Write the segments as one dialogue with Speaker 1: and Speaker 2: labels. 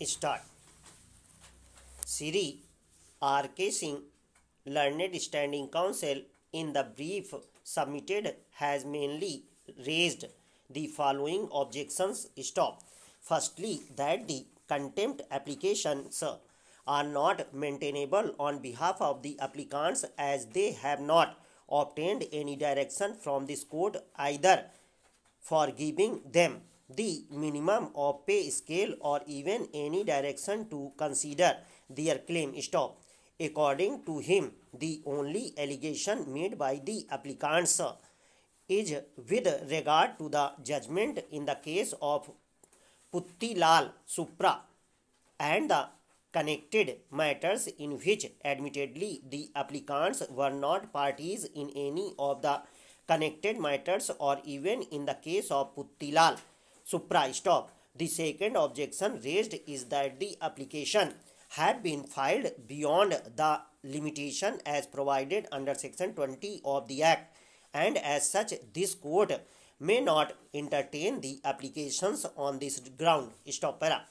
Speaker 1: Start. Sri R.K. Singh, Learned Standing Counsel, in the brief submitted has mainly raised the following objections. Stop. Firstly, that the contempt applications are not maintainable on behalf of the applicants as they have not obtained any direction from this court either for giving them the minimum of pay scale or even any direction to consider their claim. Stop. According to him, the only allegation made by the applicants is with regard to the judgment in the case of Puttilal Supra and the connected matters in which admittedly the applicants were not parties in any of the connected matters or even in the case of Puttilal Supra. Stop. The second objection raised is that the application had been filed beyond the limitation as provided under section 20 of the act, and as such this court may not entertain the applications on this ground. Stop para.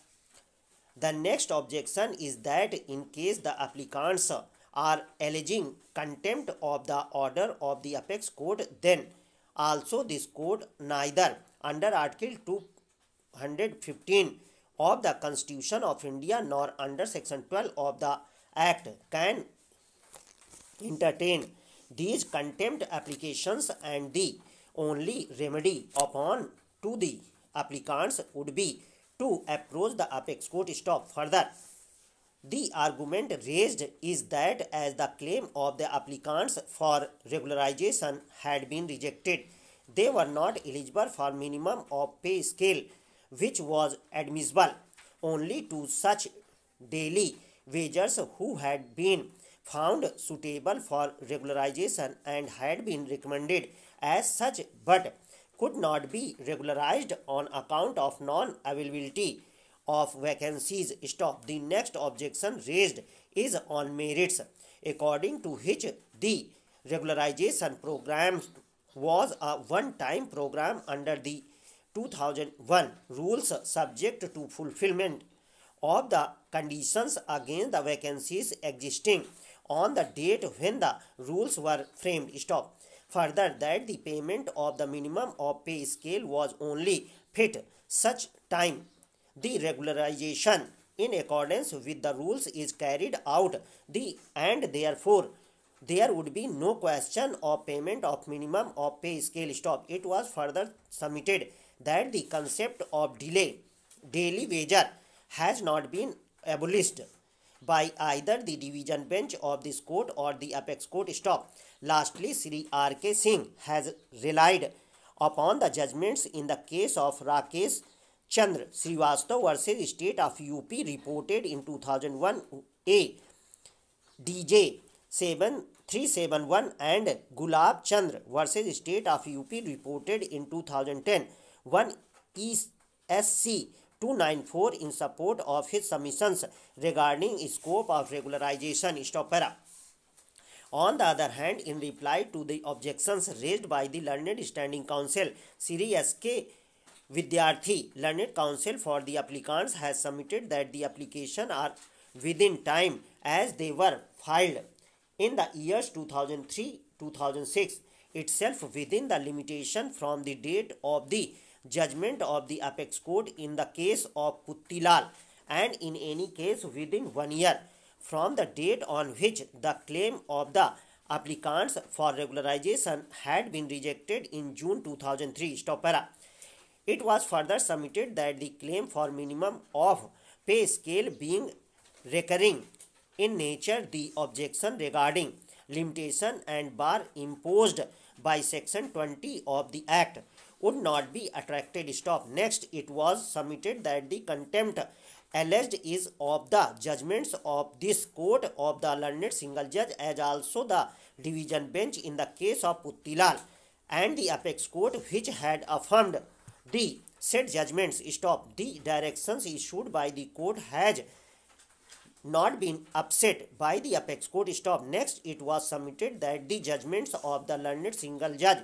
Speaker 1: The next objection is that in case the applicants are alleging contempt of the order of the apex court, then also this court neither under Article 215 of the Constitution of India nor under section 12 of the Act can entertain these contempt applications, and the only remedy upon to the applicants would be to approach the apex court. Stop. Further, the argument raised is that as the claim of the applicants for regularization had been rejected, they were not eligible for minimum of pay scale, which was admissible only to such daily wagers who had been found suitable for regularization and had been recommended as such but could not be regularized on account of non-availability of vacancies. Stop. The next objection raised is on merits, according to which the regularization program was a one-time program under the 2001 rules subject to fulfillment of the conditions against the vacancies existing on the date when the rules were framed. Stop. Further, that the payment of the minimum of pay scale was only fit such time the regularization in accordance with the rules is carried out, and therefore there would be no question of payment of minimum of pay scale. Stop. It was further submitted that the concept of daily wager has not been abolished by either the division bench of this court or the apex court. Stop. Lastly, Sri R.K. Singh has relied upon the judgments in the case of Rakesh Chandra Srivastav versus State of UP reported in 2001 A. DJ 7371 and Gulab Chandra versus State of UP reported in 2010 1 ESC 294 in support of his submissions regarding scope of regularization. Stop para. On the other hand, in reply to the objections raised by the Learned Standing Counsel, Sri S.K. Vidyarthi, Learned Counsel for the applicants, has submitted that the application are within time as they were filed in the years 2003-2006 itself within the limitation from the date of the judgment of the apex court in the case of Puttilal, and in any case within 1 year from the date on which the claim of the applicants for regularization had been rejected in June 2003. Stop para. It was further submitted that the claim for minimum of pay scale being recurring in nature, the objection regarding limitation and bar imposed by section 20 of the act would not be attracted. Stop. Next, it was submitted that the contempt alleged is of the judgments of this court of the learned single judge as also the division bench in the case of Puttilal and the apex court which had affirmed the said judgments. Stop. The directions issued by the court has not been upset by the apex court. Stop. Next, it was submitted that the judgments of the learned single judge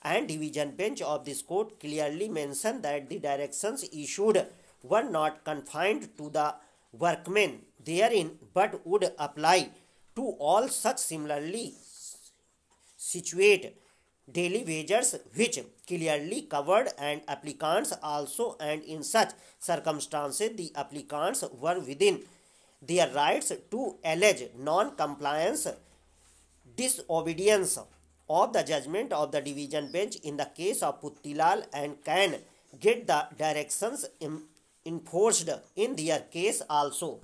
Speaker 1: and division bench of this court clearly mention that the directions issued were not confined to the workmen therein, but would apply to all such similarly situate daily wages which clearly covered and applicants also, and in such circumstances the applicants were within their rights to allege non-compliance, disobedience of the judgment of the division bench in the case of Puttilal, and can get the directions enforced in their case also.